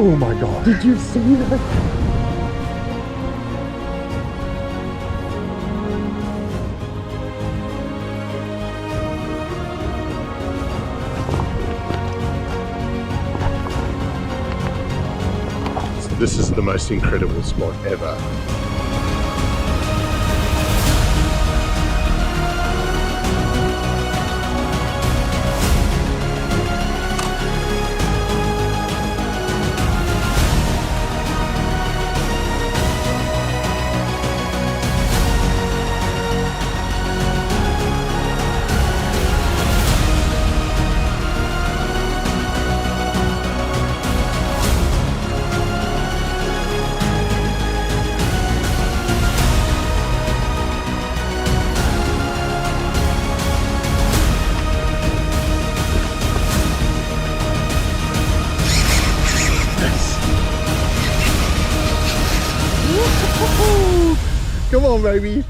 Oh my god. Did you see that? This is the most incredible spot ever. Come on, baby.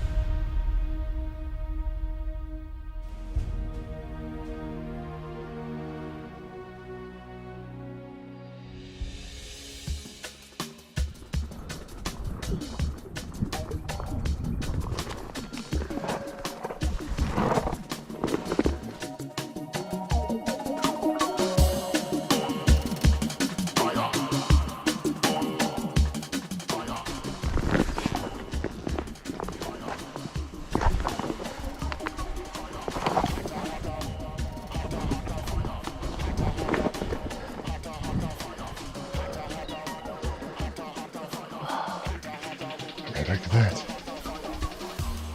Look at that.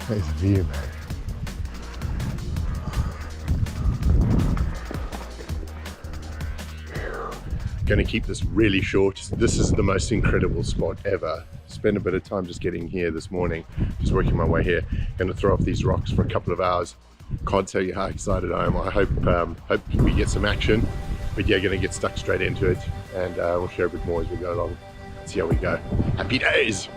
There's a view, man. Going to keep this really short. This is the most incredible spot ever. Spent a bit of time just getting here this morning, just working my way here. Going to throw off these rocks for a couple of hours. Can't tell you how excited I am. I hope we get some action. But yeah, going to get stuck straight into it, and we'll share a bit more as we go along. See how we go. Happy days!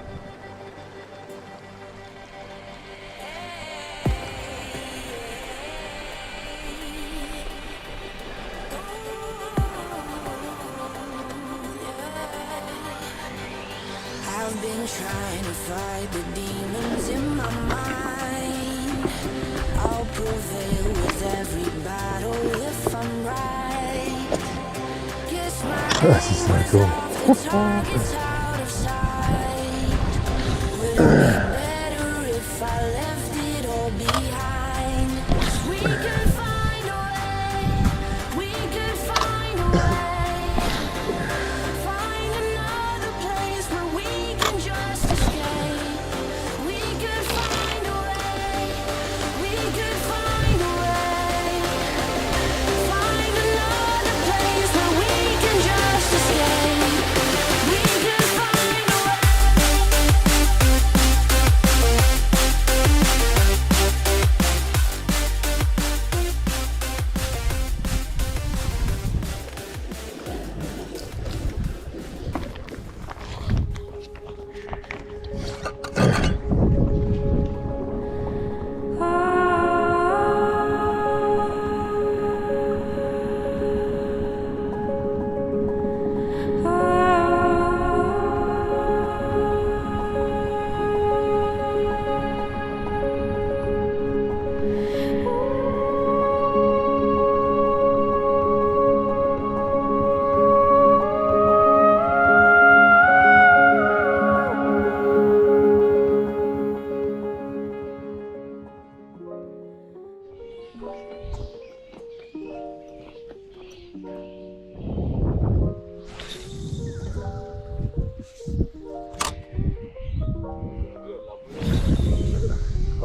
I've been trying to fight the demons in my mind. I'll prevail with every battle if I'm right. Guess my This is so cool. target's out of sight. Would it be better if I left it all behind? We could find a way. We could find a way. Find another place where we can just escape. We could find a way. We could find a way. Find another place where we can just escape. We could find a way.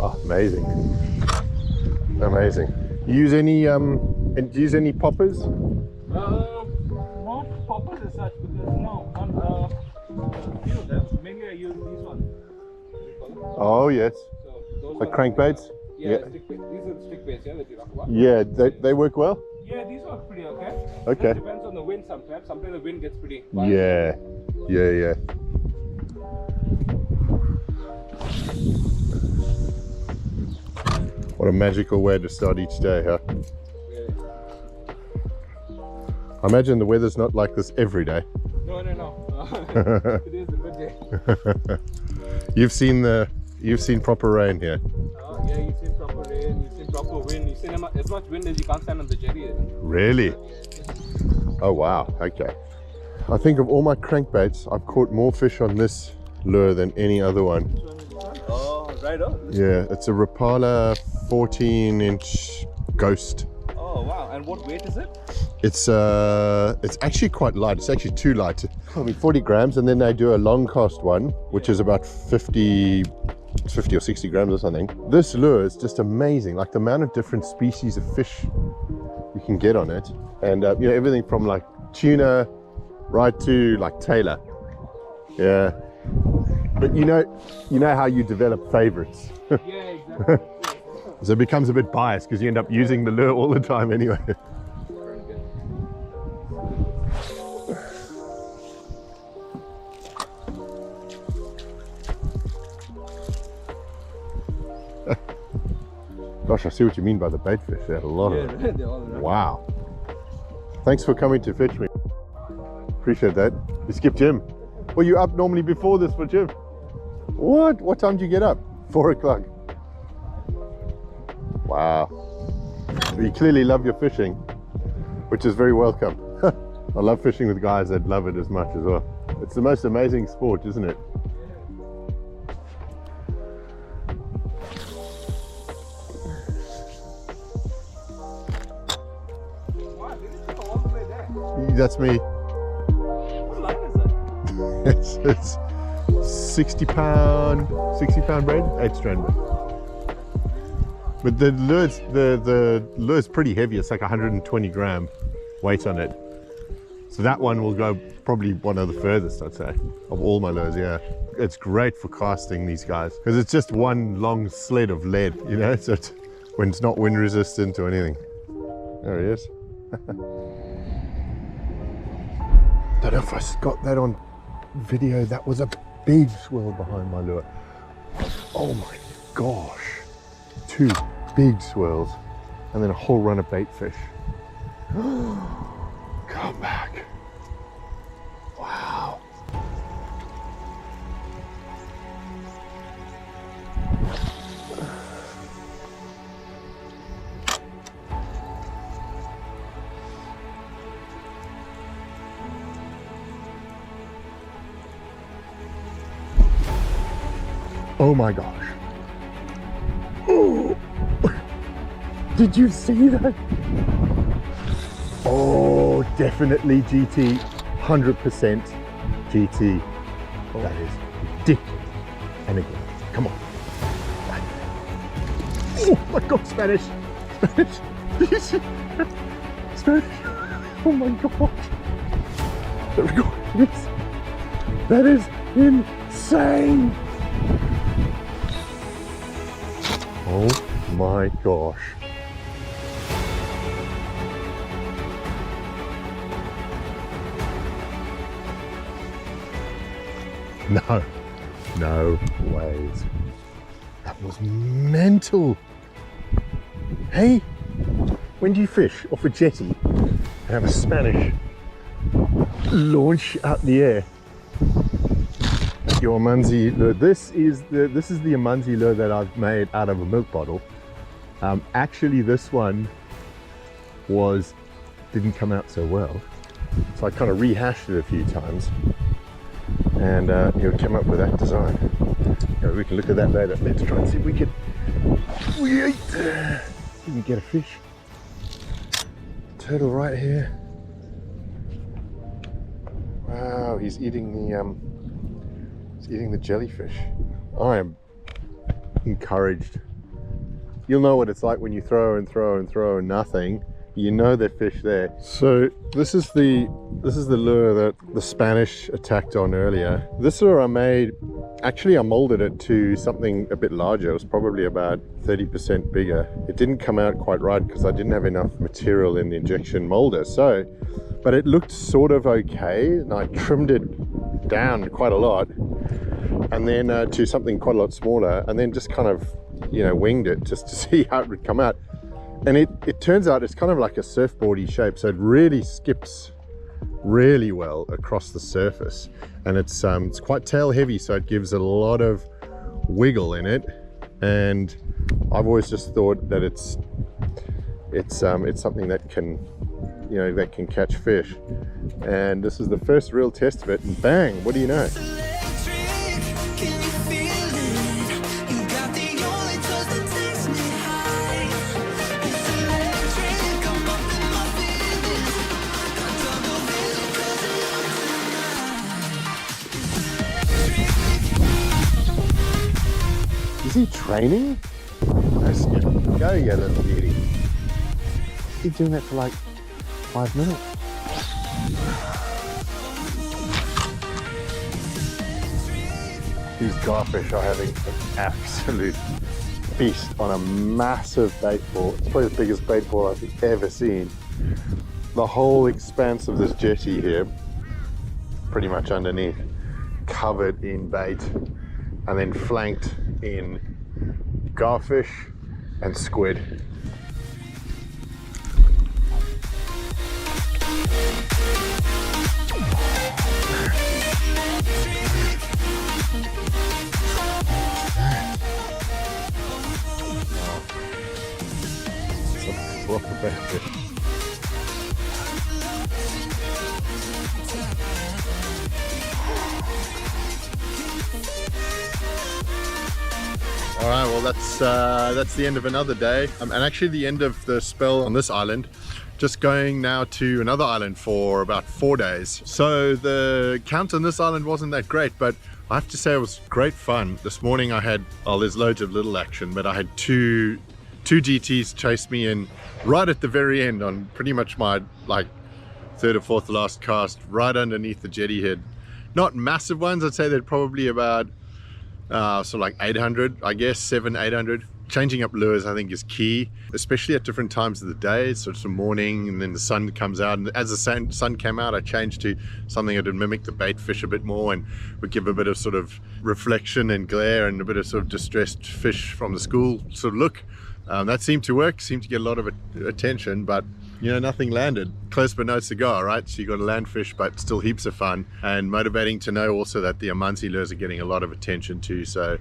Oh, amazing. Amazing. Use any and use any poppers? Not poppers as such, because no, you know them. Mainly I use these ones. Oh yes. So those The are crankbaits? Yeah, stick bait. These are the stick baits, yeah, that you talk about. Yeah, they work well? Yeah, these are pretty okay. Okay. It depends on the wind sometimes. Sometimes the wind gets pretty violent. Yeah. Yeah. What a magical way to start each day, huh? Yeah. I imagine the weather's not like this every day. No, No. Today is a good day. You've seen proper rain here. Yeah, you've seen proper rain, you've seen proper wind, you've seen as much wind as you can't stand on the jetty. Really? Oh wow, okay. I think of all my crankbaits, I've caught more fish on this lure than any other one. Oh, right on. Yeah, it's a Rapala 14-inch Ghost. Oh wow, and what weight is it? It's actually quite light. It's actually too light. Probably 40 grams, and then they do a long cast one, which is about 50 or 60 grams or something. This lure is just amazing, like the amount of different species of fish you can get on it, and you know, everything from like tuna right to like tailor. Yeah, but you know how you develop favorites. Yeah, exactly. So it becomes a bit biased because you end up using the lure all the time anyway. Gosh, I see what you mean by the bait fish. They had a lot of them. They're all around. Wow. Thanks for coming to fetch me. Appreciate that. You skipped gym. Were you up normally before this for gym? What time do you get up? 4 o'clock. Wow. So you clearly love your fishing, which is very welcome. I love fishing with guys that love it as much as well. It's the most amazing sport, isn't it? Wow, they didn't go all the way there. That's me. What line is that? It's 60 pound braid, 8 strand braid. But the lure's pretty heavy. It's like 120 gram weight on it. So that one will go probably one of the furthest, I'd say, of all my lures. Yeah, it's great for casting these guys because it's just one long sled of lead, you know. So when it's not wind resistant or anything. There he is. Don't know if I got that on video. That was a big swirl behind my lure. Oh my gosh. 2 big swirls and then a whole run of bait fish. Come back. Wow. Oh my gosh. Oh. Did you see that? Oh, definitely GT, 100% GT. Oh. That is ridiculous. And again, come on. Oh my God, Spanish. Spanish. Did you see that? Spanish. Oh my gosh. There we go. Yes. That is insane. Oh my gosh. No ways. That was mental. Hey, when do you fish off a jetty and have a Spanish launch out the air? Your Amanzi lure. This is the Amanzi lure that I've made out of a milk bottle. Actually, this one didn't come out so well, so I kind of rehashed it a few times, and came up with that design. We can look at that later. Let's try and see if we can get a fish. Turtle right here. Wow, he's eating the jellyfish. I am encouraged. You'll know what it's like when you throw and throw and throw and nothing. You know there's fish there. So this is the lure that the Spanish attacked on earlier. This lure I made, actually I molded it to something a bit larger. It was probably about 30% bigger. It didn't come out quite right because I didn't have enough material in the injection molder. But it looked sort of okay, and I trimmed it down quite a lot, and then to something quite a lot smaller, and then just kind of, winged it just to see how it would come out. And it turns out it's kind of like a surfboardy shape, so it really skips really well across the surface, and it's quite tail heavy, so it gives it a lot of wiggle in it. And I've always just thought that it's something that can, you know, that can catch fish. And this is the first real test of it, and bang, what do you know? Is he training? Go, you little beauty. He's doing that for like 5 minutes. These garfish are having an absolute feast on a massive bait ball. It's probably the biggest bait ball I've ever seen. The whole expanse of this jetty here, pretty much underneath, covered in bait, and then flanked in garfish and squid. Some proper bait fish. All right, well that's the end of another day, and actually the end of the spell on this island. Just going now to another island for about 4 days. So the count on this island wasn't that great, but I have to say it was great fun. This morning I had, oh, there's loads of little action, but I had two GTs chase me in right at the very end on pretty much my like third or fourth last cast, right underneath the jetty head. Not massive ones, I'd say they're probably about so like 800, I guess, 700-800. Changing up lures I think is key, especially at different times of the day. So it's the morning and then the sun comes out, and as the sun came out I changed to something that would mimic the bait fish a bit more and would give a bit of sort of reflection and glare and a bit of sort of distressed fish from the school sort of look. That seemed to work, seemed to get a lot of attention, but you know, nothing landed. Close but no cigar, right? So you got a land fish, but still heaps of fun, and motivating to know also that the Amanzi lures are getting a lot of attention too. So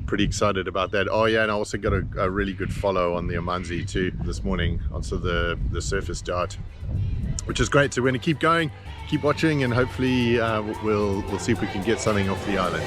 pretty excited about that. Oh yeah, and I also got a really good follow on the Amanzi too this morning, also the surface dart, which is great. So we're gonna keep going, keep watching, and hopefully we'll see if we can get something off the island.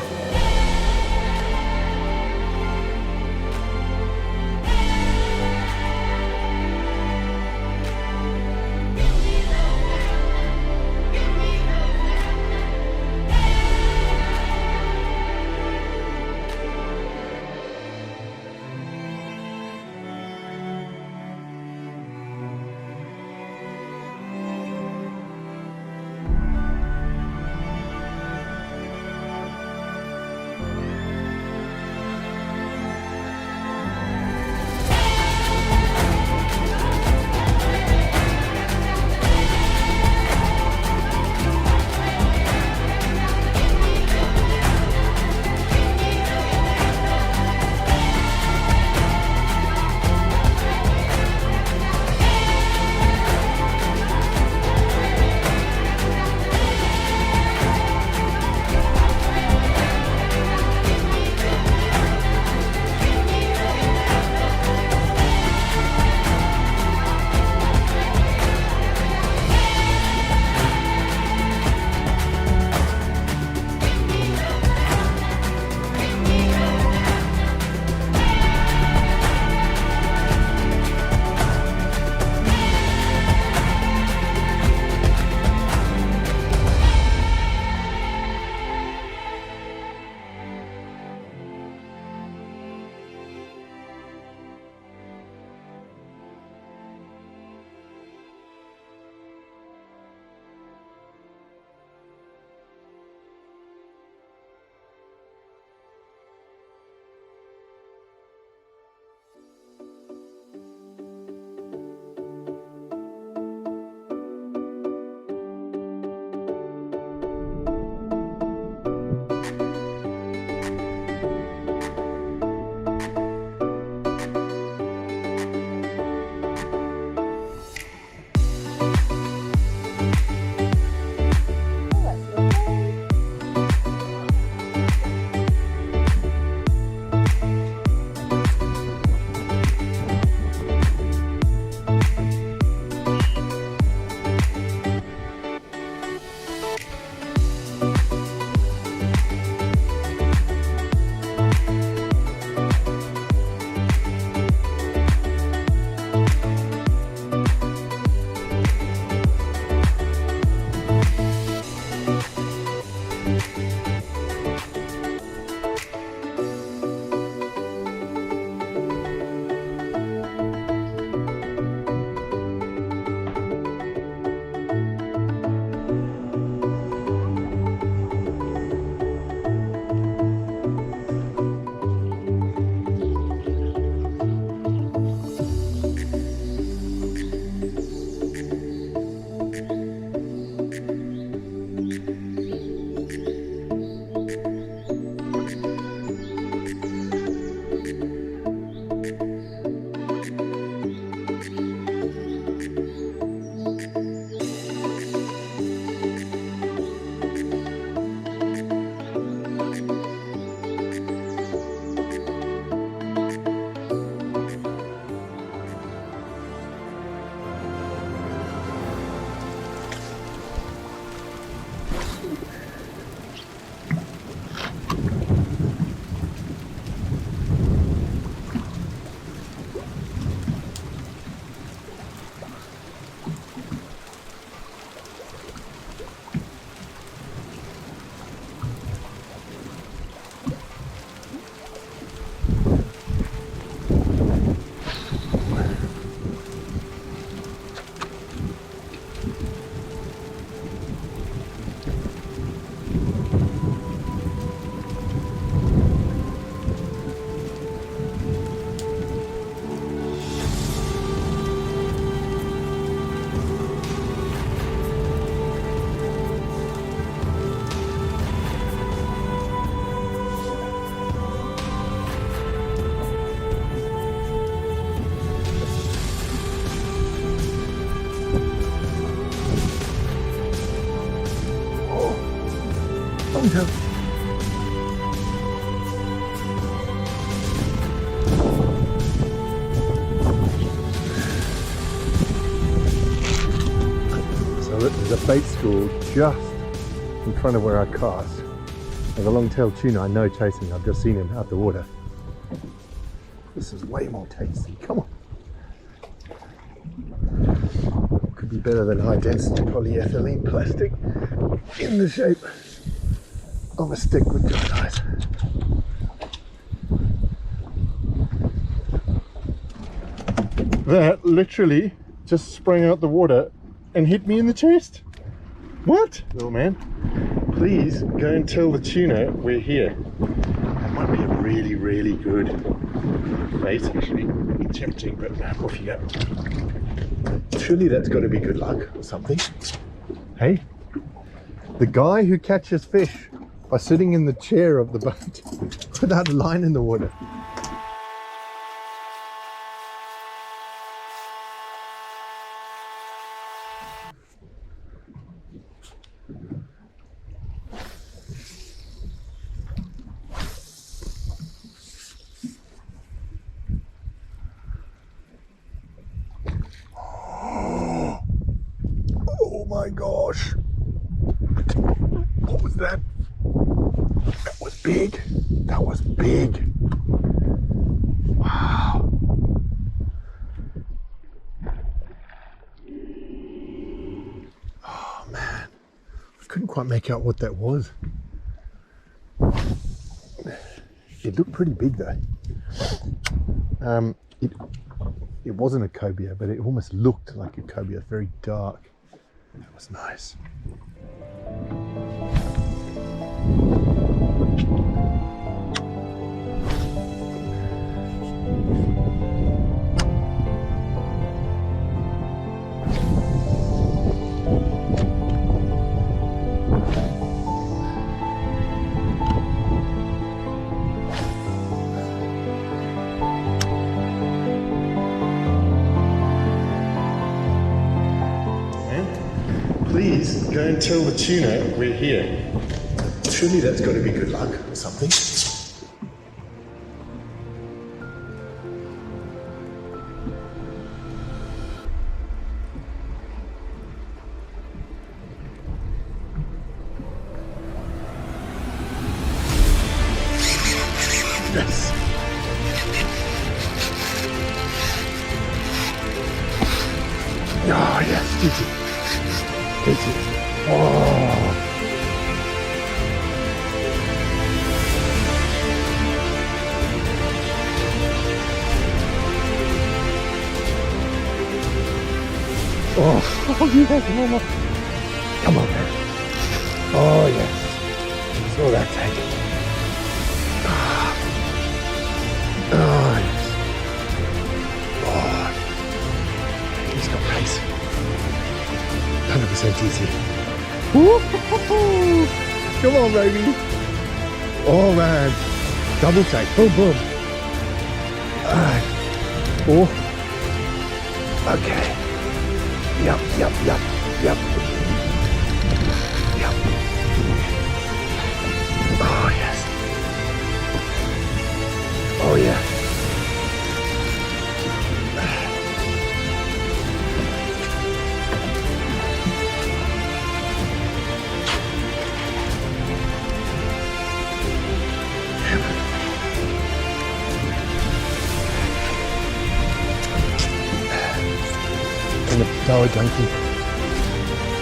longtail. So look, there's a bait school just in front of where I cast. There's a long-tailed tuna I know chasing. I've just seen him out the water. This is way more tasty. Come on. Could be better than high-density polyethylene plastic in the shape of a stick with giant eyes. That literally just sprang out the water and hit me in the chest. What? Little man, please go and tell the tuna we're here. That might be a really, really good bait, actually. Tempting, but off you go. Surely that's got to be good luck or something. Hey, the guy who catches fish by sitting in the chair of the boat without a line in the water. Oh my gosh. What was that? That was big. That was big. Wow. Oh man. I couldn't quite make out what that was. It looked pretty big though. It wasn't a cobia, but it almost looked like a cobia, very dark. That was nice. Please go and tell the tuna we're here. Surely that's got to be good luck or something. Yes. Oh yes, did you? Did you? Oh. Oh, yes, Mama. Come on, man. Oh, yes. That's all that take. Oh, yes. Oh, he's got pace. 100% easy. Woo-hoo-hoo. Come on, baby. Oh, man. Double take. Boom, boom. Oh. Okay. Yep. Yep. Oh, yes. Oh, yeah. And the Daiwa Junkie,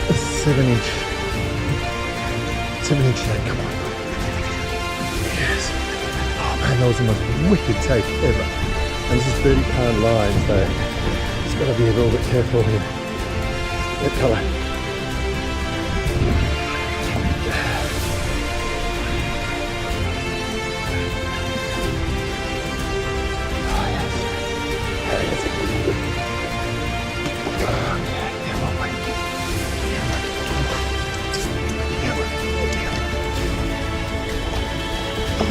a 7-inch net, come on. Yes. Oh man, that was the most wicked take ever. And this is 30-pound line, so just got to be a little bit careful here. That colour.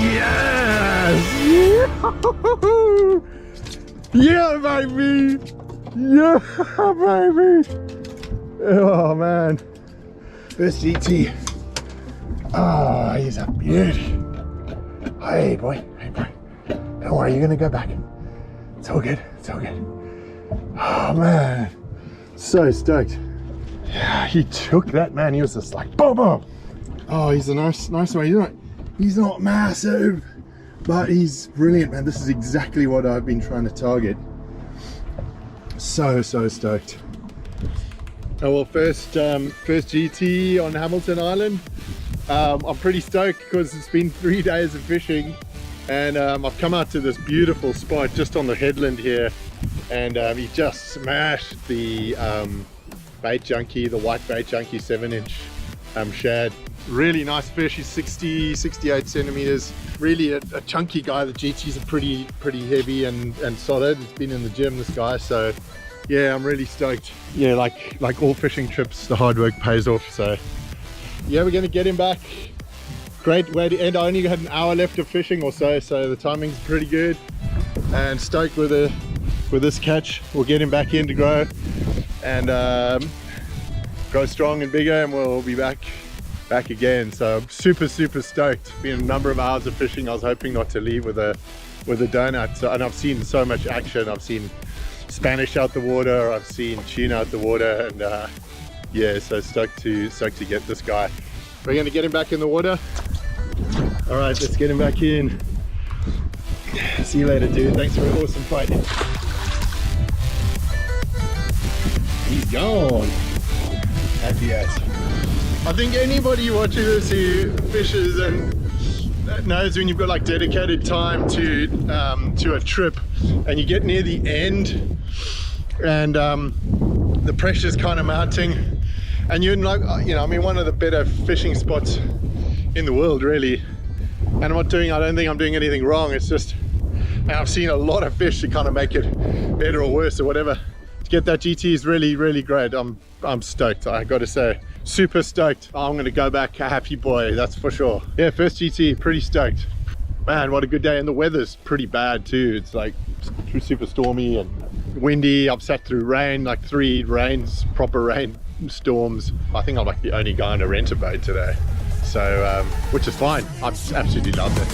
Yes! Yeah, baby! Yeah, baby! Oh man, first ET. Oh, he's a beauty. Hey boy, hey boy. Don't worry, you're gonna go back. It's all good, it's all good. Oh man, so stoked. Yeah, he took that, man. He was just like boom boom. Oh, he's a nice one. He's not massive, but he's brilliant, man. This is exactly what I've been trying to target. So stoked. Oh well, first GT on Hamilton Island. I'm pretty stoked because it's been 3 days of fishing, and I've come out to this beautiful spot just on the headland here, and he just smashed the bait junkie, the white bait junkie 7-inch shad. Really nice fish. He's 68 centimeters. Really a chunky guy. The GTs are pretty heavy and solid. He's been in the gym, this guy, so yeah, I'm really stoked. Yeah, like all fishing trips, the hard work pays off. So yeah, we're gonna get him back. Great way to end. I only had an hour left of fishing or so the timing's pretty good, and stoked with this catch. We'll get him back in to grow and grow strong and bigger, and we'll be back again. So I'm super stoked. Been a number of hours of fishing. I was hoping not to leave with a donut. So, and I've seen so much action. I've seen Spanish out the water, I've seen tuna out the water, and yeah, so stoked to get this guy. We're gonna get him back in the water. All right, let's get him back in. See you later, dude. Thanks for an awesome fight. He's gone. Happy ass. I think anybody watching this who fishes and knows when you've got like dedicated time to a trip, and you get near the end, and the pressure's kind of mounting, and you're like, you know, I mean, one of the better fishing spots in the world, really. And I don't think I'm doing anything wrong. It's just, and I've seen a lot of fish to kind of make it better or worse or whatever. To get that GT is really great. I'm stoked, I gotta say. Super stoked. I'm gonna go back a happy boy, that's for sure. Yeah, first GT, pretty stoked. Man, what a good day. And the weather's pretty bad too. It's like super stormy and windy. I've sat through rain, like 3 proper rain storms. I think I'm like the only guy on a renter boat today, so which is fine. I've absolutely loved it.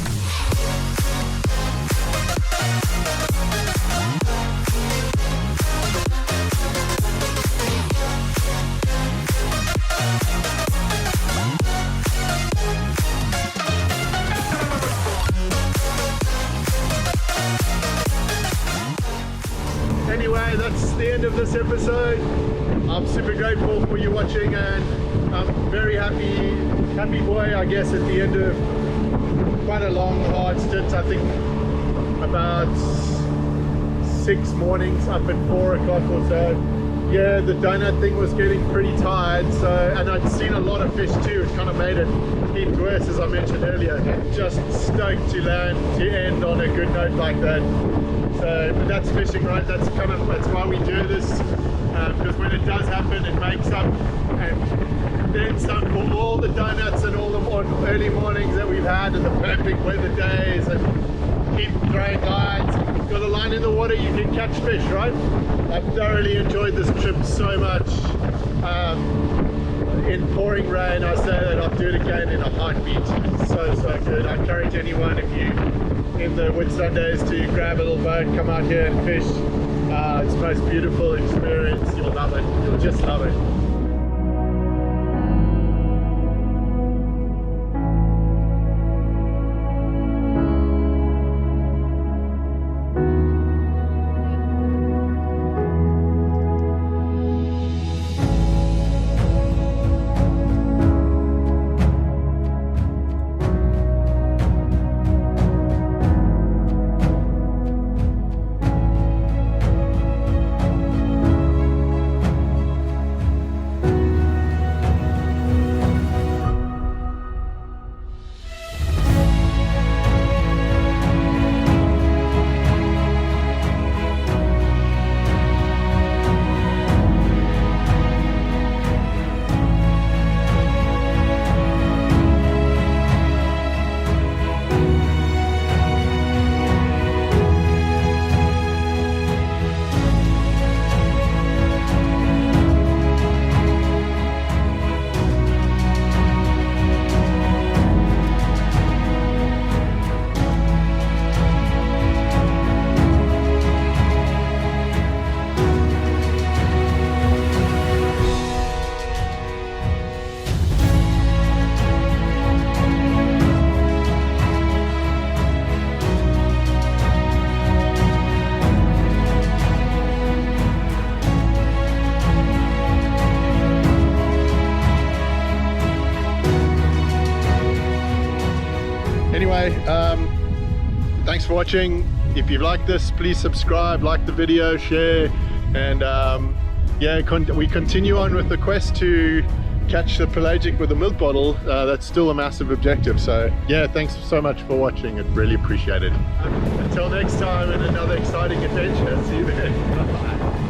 Anyway, that's the end of this episode. I'm super grateful for you watching, and I'm very happy boy, I guess, at the end of quite a long, hard stint. I think about 6 mornings up at 4 o'clock or so. Yeah, the donut thing was getting pretty tired, so, and I'd seen a lot of fish too. It kind of made it even worse, as I mentioned earlier. Just stoked to end on a good note like that. So, but that's fishing, right? That's why we do this, because when it does happen, it makes up and then some for all the donuts and all the early mornings that we've had, and the perfect weather days, and keep throwing lines. Got a line in the water, you can catch fish, right? I've thoroughly enjoyed this trip so much. In pouring rain, I say that I'll do it again in a heartbeat. So good. I encourage anyone, if you in the Whitsundays, to grab a little boat, come out here and fish. It's the most beautiful experience. You'll love it. You'll just love it. for watching. If you like this, please subscribe, like the video, share, and yeah, we continue on with the quest to catch the pelagic with a milk bottle. That's still a massive objective. So yeah, thanks so much for watching. I really appreciate it. Until next time in another exciting adventure. See you then. Bye.